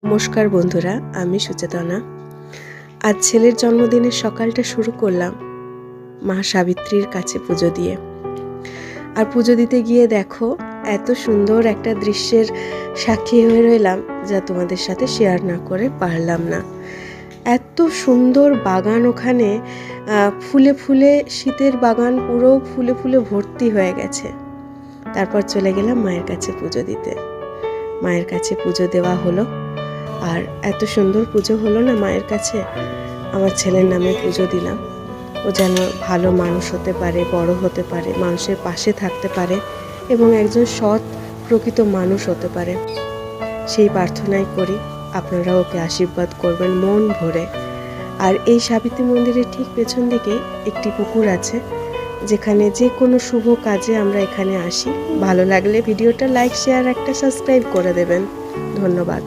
নমস্কার বন্ধুরা, আমি সুচেতনা। আজ ছেলের জন্মদিনের সকালটা শুরু করলাম মা সাবিত্রীর কাছে পুজো দিয়ে। আর পুজো দিতে গিয়ে দেখো এত সুন্দর একটা দৃশ্যের সাক্ষী হয়ে রইলাম, যা তোমাদের সাথে শেয়ার না করে পারলাম না। এত সুন্দর বাগান ওখানে, ফুলে ফুলে শীতের বাগান পুরো ফুলে ফুলে ভর্তি হয়ে গেছে। তারপর চলে গেলাম মায়ের কাছে পুজো দিতে। মায়ের কাছে পুজো দেওয়া হলো, আর এত সুন্দর পুজো হলো না মায়ের কাছে। আমার ছেলের নামে পুজো দিলাম, ও যেন ভালো মানুষ হতে পারে, বড় হতে পারে, মানুষের পাশে থাকতে পারে এবং একজন সৎ প্রকৃত মানুষ হতে পারে, সেই প্রার্থনাই করি। আপনারা ওকে আশীর্বাদ করবেন মন ভরে। আর এই সাবিত্রী মন্দিরের ঠিক পেছন দিকে একটি পুকুর আছে, যেখানে যে কোনো শুভ কাজে আমরা এখানে আসি। ভালো লাগলে ভিডিওটা লাইক, শেয়ার, একটা সাবস্ক্রাইব করে দেবেন। ধন্যবাদ।